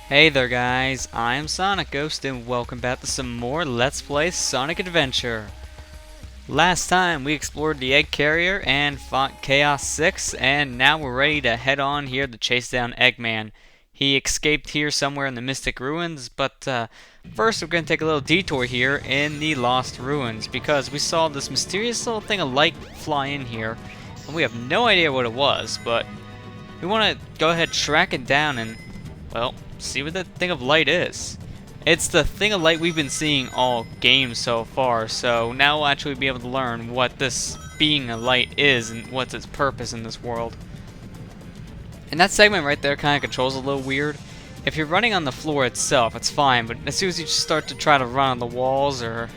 Hey there guys, I'm SonicGhost and welcome back to some more Let's Play Sonic Adventure. Last time we explored the egg carrier and fought Chaos 6, and now we're ready to head on here to chase down Eggman. He escaped here somewhere in the Mystic Ruins, but first we're going to take a little detour here in the Lost Ruins because we saw this mysterious little thing of light fly in here, and we have no idea what it was, but we want to go ahead, track it down, and, well, see what the thing of light is. It's the thing of light we've been seeing all game so far, so now we'll actually be able to learn what this being of light is and what's its purpose in this world. And that segment right there kind of controls a little weird. If you're running on the floor itself, it's fine, but as soon as you start to try to run on the walls or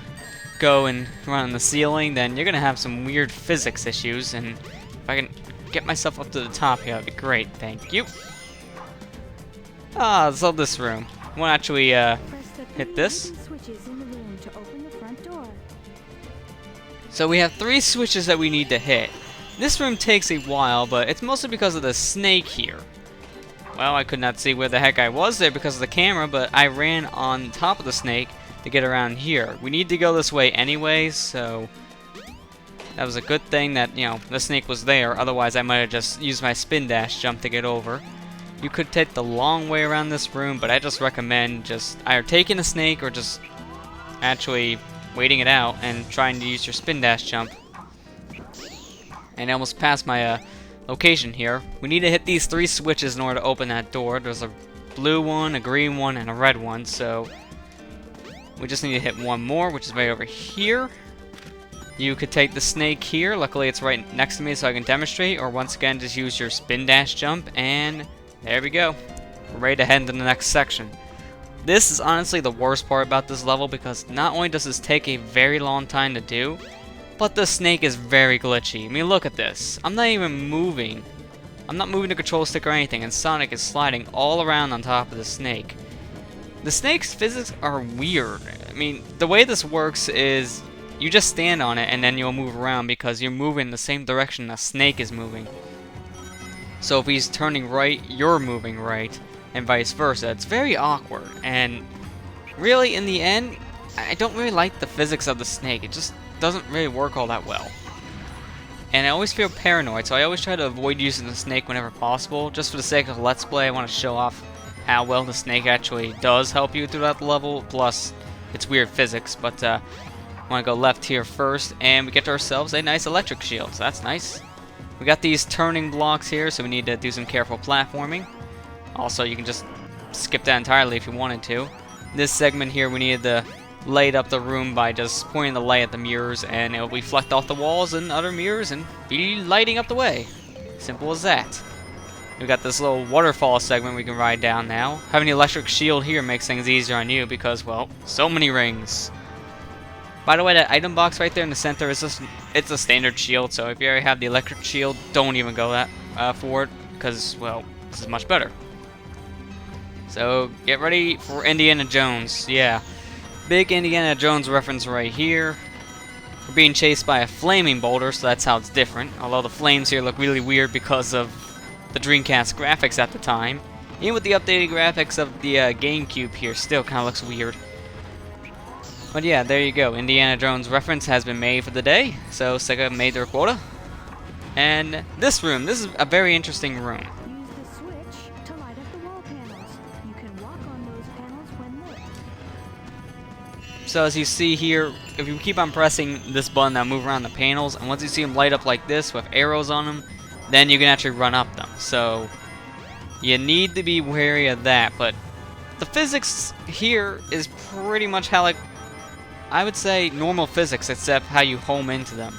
go and run on the ceiling, then you're going to have some weird physics issues, and if I can get myself up to the top here, that'd be great. Thank you. Ah, so this room. We'll actually hit this. So we have 3 switches that we need to hit. This room takes a while, but it's mostly because of the snake here. Well, I could not see where the heck I was there because of the camera, but I ran on top of the snake to get around here. We need to go this way anyway, so that was a good thing that, you know, the snake was there. Otherwise, I might have just used my spin dash jump to get over. You could take the long way around this room, but I just recommend just either taking the snake or just actually waiting it out and trying to use your spin dash jump. And I almost passed my location here. We need to hit these 3 switches in order to open that door. There's a blue one, a green one, and a red one, so we just need to hit one more, which is right over here. You could take the snake here. Luckily, it's right next to me so I can demonstrate, or once again, just use your spin dash jump, and there we go. We're ready to head into the next section. This is honestly the worst part about this level because not only does this take a very long time to do, but the snake is very glitchy. I mean, look at this. I'm not even moving. I'm not moving the control stick or anything, and Sonic is sliding all around on top of the snake. The snake's physics are weird. I mean, the way this works is you just stand on it and then you'll move around because you're moving the same direction the snake is moving. So if he's turning right, you're moving right, and vice versa. It's very awkward, and really, in the end, I don't really like the physics of the snake. It just doesn't really work all that well. And I always feel paranoid, so I always try to avoid using the snake whenever possible. Just for the sake of Let's Play, I want to show off how well the snake actually does help you throughout the level, plus its weird physics. But I want to go left here first, and we get ourselves a nice electric shield, so that's nice. We got these turning blocks here, so we need to do some careful platforming. Also, you can just skip that entirely if you wanted to. This segment here, we needed to light up the room by just pointing the light at the mirrors, and it will reflect off the walls and other mirrors and be lighting up the way. Simple as that. We got this little waterfall segment we can ride down now. Having the electric shield here makes things easier on you because, well, so many rings. By the way, that item box right there in the center is just, it's a standard shield, so if you already have the electric shield, don't even go that for it, because, well, this is much better. So, get ready for Indiana Jones. Yeah, big Indiana Jones reference right here. We're being chased by a flaming boulder, so that's how it's different. Although the flames here look really weird because of the Dreamcast graphics at the time. Even with the updated graphics of the GameCube here, still kind of looks weird. But yeah, there you go. Indiana Jones reference has been made for the day, so Sega made their quota. And this room, this is a very interesting room. Use the switch to light up the wall panels. You can walk on those panels when lit. So as you see here, if you keep on pressing this button, that'll move around the panels, and once you see them light up like this with arrows on them, then you can actually run up them. So you need to be wary of that, but the physics here is pretty much how, like, I would say normal physics, except how you home into them.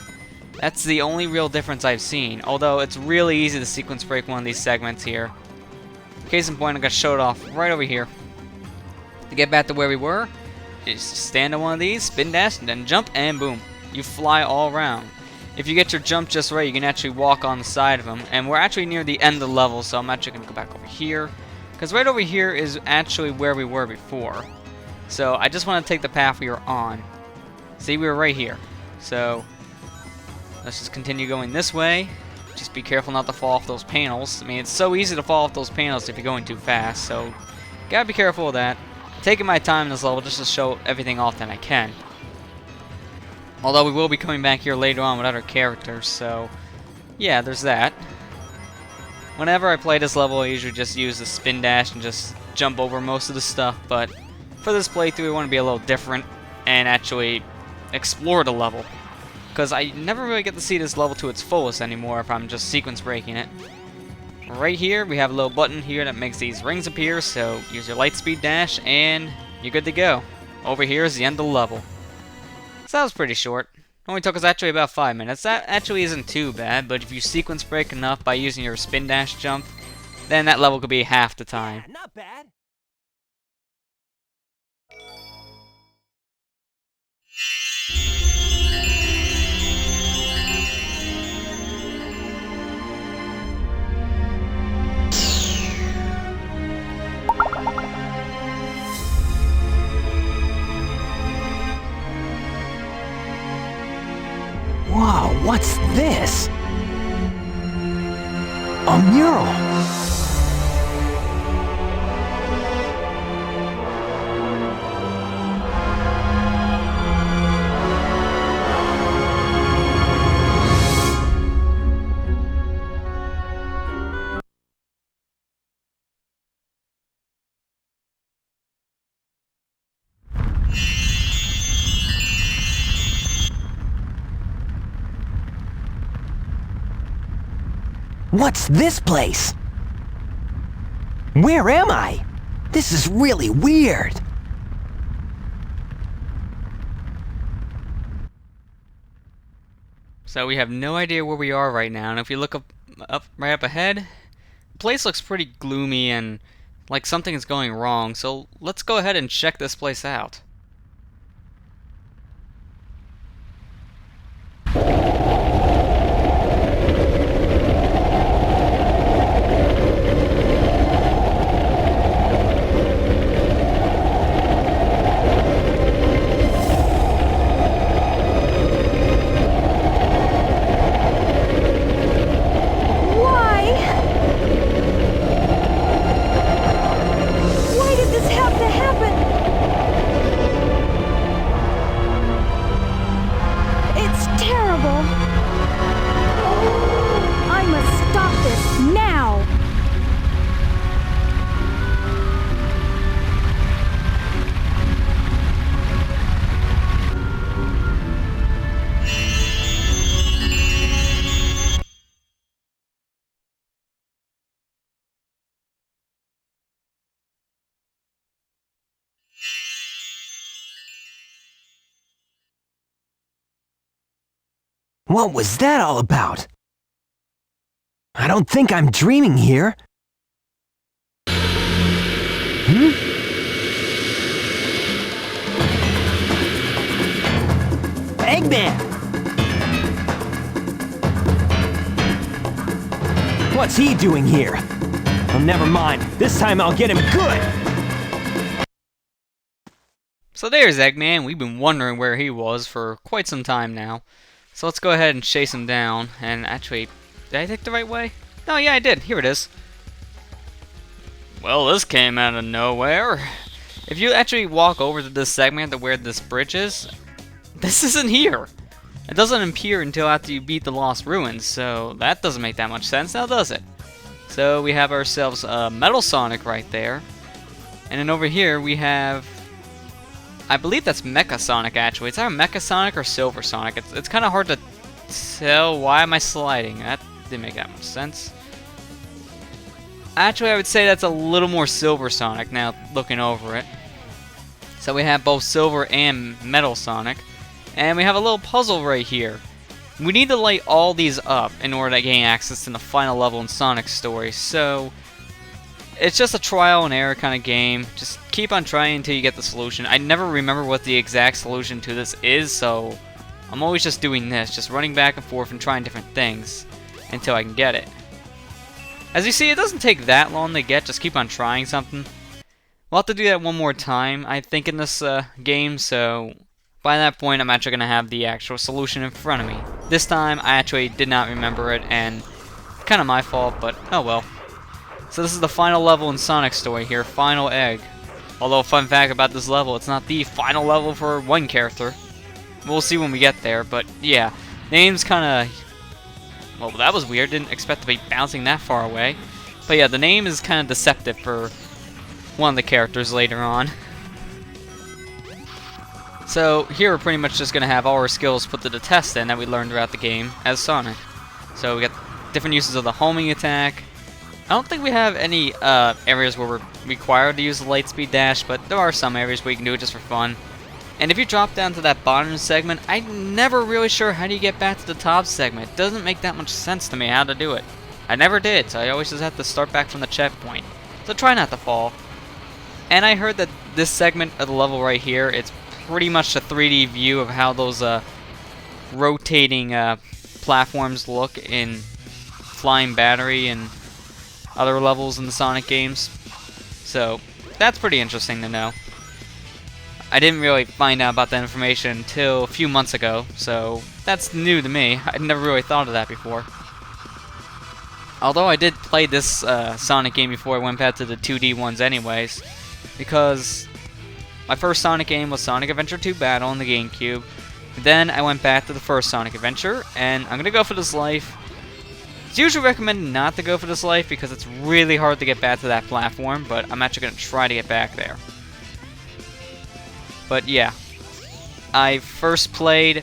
That's the only real difference I've seen, although it's really easy to sequence break one of these segments here. Case in point, I'm going to show it off right over here. To get back to where we were, you just stand on one of these, spin dash, and then jump, and boom. You fly all around. If you get your jump just right, you can actually walk on the side of them, and we're actually near the end of the level, so I'm actually going to go back over here, because right over here is actually where we were before. So I just want to take the path we were on. See, we were right here. So let's just continue going this way. Just be careful not to fall off those panels. I mean, it's so easy to fall off those panels if you're going too fast. So Gotta be careful of that. Taking my time in this level just to show everything off that I can. Although we will be coming back here later on with other characters, so yeah, there's that. Whenever I play this level, I usually just use the spin dash and just jump over most of the stuff, but for this playthrough, I want to be a little different and actually explore the level. Because I never really get to see this level to its fullest anymore if I'm just sequence breaking it. Right here, we have a little button here that makes these rings appear, so use your light speed dash and you're good to go. Over here is the end of the level. So that was pretty short. Only took us actually about 5 minutes. That actually isn't too bad, but if you sequence break enough by using your spin dash jump, then that level could be half the time. Not bad. Whoa, what's this? A mural! What's this place? Where am I? This is really weird. So we have no idea where we are right now, and if you look right up ahead, the place looks pretty gloomy and like something is going wrong, so let's go ahead and check this place out. What was that all about? I don't think I'm dreaming here. Eggman! What's he doing here? Oh, never mind. This time I'll get him good! So there's Eggman. We've been wondering where he was for quite some time now. So let's go ahead and chase him down. And actually, did I take the right way? No, yeah, I did. Here it is. Well, this came out of nowhere. If you actually walk over to this segment to where this bridge is, this isn't here. It doesn't appear until after you beat the Lost Ruins, so that doesn't make that much sense now, does it? So we have ourselves a Metal Sonic right there. And then over here we have, I believe that's Mecha Sonic actually. It's either Mecha Sonic or Silver Sonic. It's kind of hard to tell. Why am I sliding? That didn't make that much sense. Actually, I would say that's a little more Silver Sonic now looking over it. So we have both Silver and Metal Sonic. And we have a little puzzle right here. We need to light all these up in order to gain access to the final level in Sonic's story. So it's just a trial and error kind of game. Just keep on trying until you get the solution. I never remember what the exact solution to this is, so I'm always just doing this, just running back and forth and trying different things until I can get it. As you see, it doesn't take that long to get, just keep on trying something. We'll have to do that one more time, I think, in this game, so by that point I'm actually going to have the actual solution in front of me. This time I actually did not remember it, and kind of my fault, but oh well. So this is the final level in Sonic's story here, Final Egg. Although, fun fact about this level, it's not the final level for one character. We'll see when we get there, but yeah. Name's kinda... Well, that was weird, didn't expect to be bouncing that far away. But yeah, the name is kinda deceptive for one of the characters later on. So, here we're pretty much just gonna have all our skills put to the test then that we learned throughout the game as Sonic. So we got different uses of the homing attack. I don't think we have any areas where we're required to use the Lightspeed Dash, but there are some areas where you can do it just for fun. And if you drop down to that bottom segment, I'm never really sure how do you get back to the top segment. It doesn't make that much sense to me how to do it. I never did, so I always just have to start back from the checkpoint. So try not to fall. And I heard that this segment of the level right here, it's pretty much a 3D view of how those rotating platforms look in Flying Battery and other levels in the Sonic games. So that's pretty interesting to know. I didn't really find out about that information until a few months ago, so that's new to me. I'd never really thought of that before. Although I did play this Sonic game before I went back to the 2D ones anyways, because my first Sonic game was Sonic Adventure 2 Battle on the GameCube. Then I went back to the first Sonic Adventure, and I'm gonna go for this life. It's usually recommended not to go for this life because it's really hard to get back to that platform, but I'm actually gonna try to get back there. But yeah, I first played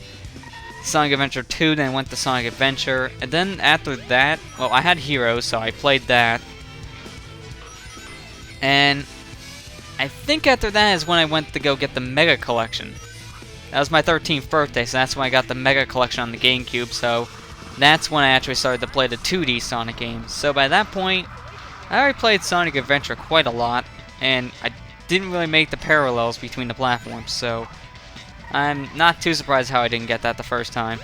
Sonic Adventure 2, then went to Sonic Adventure, and then after that, well, I had Heroes, so I played that. And I think after that is when I went to go get the Mega Collection. That was my 13th birthday, so that's when I got the Mega Collection on the GameCube, so that's when I actually started to play the 2D Sonic games. So by that point, I already played Sonic Adventure quite a lot, and I didn't really make the parallels between the platforms, so I'm not too surprised how I didn't get that the first time.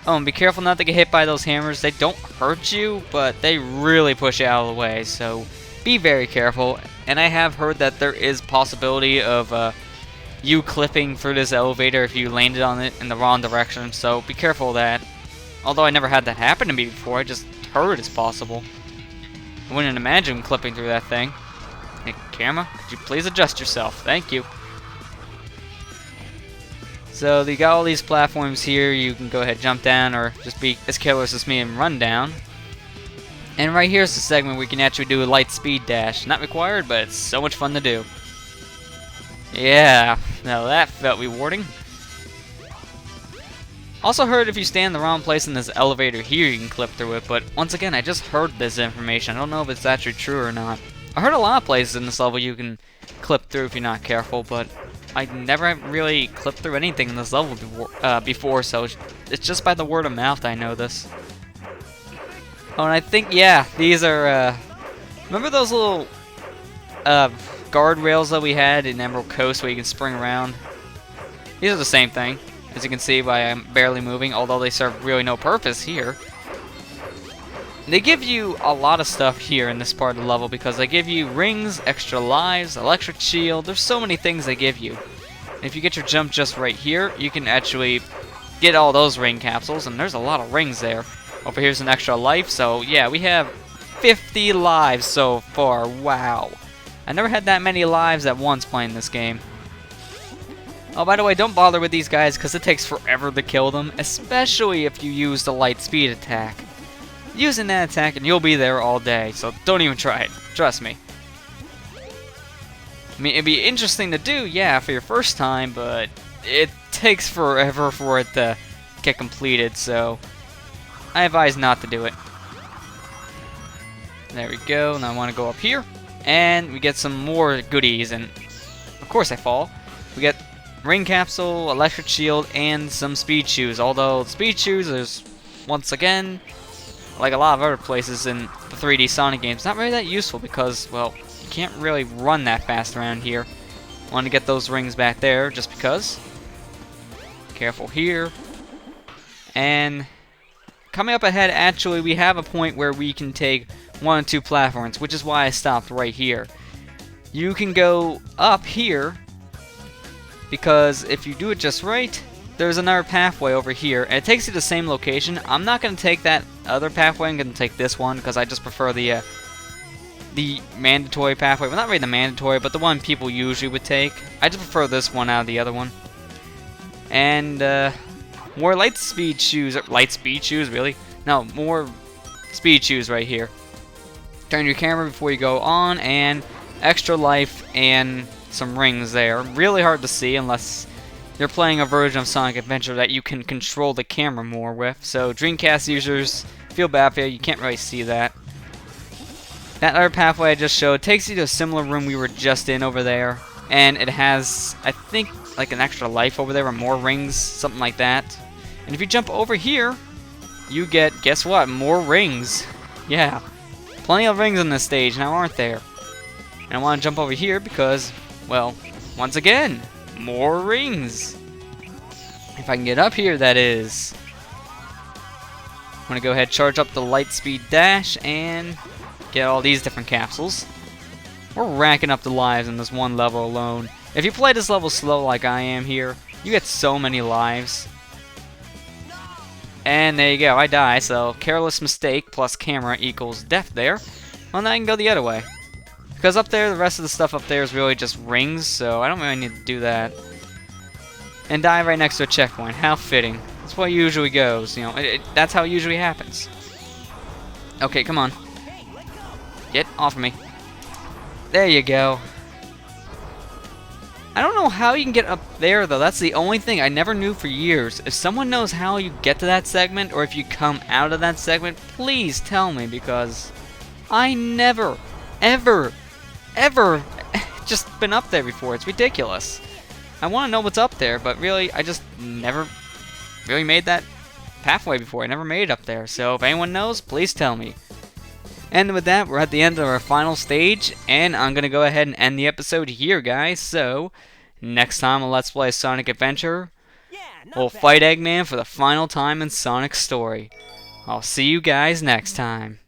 Oh, and be careful not to get hit by those hammers. They don't hurt you, but they really push you out of the way, so be very careful. And I have heard that there is possibility of you clipping through this elevator if you landed on it in the wrong direction, so be careful of that. Although I never had that happen to me before, I just heard it's possible. I wouldn't imagine clipping through that thing. Hey, camera, could you please adjust yourself? Thank you. So you got all these platforms here. You can go ahead, jump down, or just be as careless as me and run down. And right here's the segment where you can actually do a light speed dash. Not required, but it's so much fun to do. Yeah, now that felt rewarding. Also heard if you stand in the wrong place in this elevator here, you can clip through it, but once again, I just heard this information. I don't know if it's actually true or not. I heard a lot of places in this level you can clip through if you're not careful, but I never really clipped through anything in this level before, so it's just by the word of mouth I know this. Oh, and I think, yeah, these are, remember those little guardrails that we had in Emerald Coast where you can spring around? These are the same thing, as you can see by I'm barely moving, although they serve really no purpose here. They give you a lot of stuff here in this part of the level because they give you rings, extra lives, electric shield. There's so many things they give you. And if you get your jump just right here, you can actually get all those ring capsules, and there's a lot of rings there. Over here's an extra life, so yeah, we have 50 lives so far. Wow. I never had that many lives at once playing this game. Oh, by the way, don't bother with these guys because it takes forever to kill them, especially if you use the light speed attack. Using that attack and you'll be there all day, so don't even try it. Trust me. I mean, it'd be interesting to do, yeah, for your first time, but it takes forever for it to get completed, so I advise not to do it. There we go, now I want to go up here, and we get some more goodies, and of course I fall. We get ring capsule, electric shield, and some speed shoes, although speed shoes is, once again, like a lot of other places in the 3D Sonic games, not really that useful because, well, you can't really run that fast around here. Want to get those rings back there just because. Careful here. And coming up ahead, actually, we have a point where we can take 1 and 2 platforms, which is why I stopped right here. You can go up here because if you do it just right, there's another pathway over here, and it takes you to the same location. I'm not going to take that other pathway, I'm going to take this one, because I just prefer the the mandatory pathway. Well, not really the mandatory, but the one people usually would take. I just prefer this one out of the other one. And, more light speed shoes. Light speed shoes, really? No, more speed shoes right here. Turn your camera before you go on, and extra life and some rings there. Really hard to see unless you're playing a version of Sonic Adventure that you can control the camera more with. So Dreamcast users, feel bad for you, you can't really see that. That other pathway I just showed takes you to a similar room we were just in over there. And it has, I think, like an extra life over there or more rings, something like that. And if you jump over here, you get, guess what, more rings. Yeah, plenty of rings on this stage now, aren't there? And I want to jump over here because, well, once again, more rings. If I can get up here, that is. I'm going to go ahead and charge up the Lightspeed Dash and get all these different capsules. We're racking up the lives in this one level alone. If you play this level slow like I am here, you get so many lives. And there you go, I die, so careless mistake plus camera equals death there. Well, now I can go the other way. Because up there, the rest of the stuff up there is really just rings, so I don't really need to do that. And die right next to a checkpoint, how fitting. That's what usually goes, you know, that's how it usually happens. Okay, come on. Get off of me. There you go. I don't know how you can get up there, though. That's the only thing I never knew for years. If someone knows how you get to that segment, or if you come out of that segment, please tell me, because I never, ever just been up there before. It's ridiculous. I want to know what's up there, but really, I just never really made that pathway before. I never made it up there. So if anyone knows, please tell me. And with that, we're at the end of our final stage, and I'm going to go ahead and end the episode here, guys. So, next time on Let's Play Sonic Adventure, we'll fight Eggman for the final time in Sonic's story. I'll see you guys next time.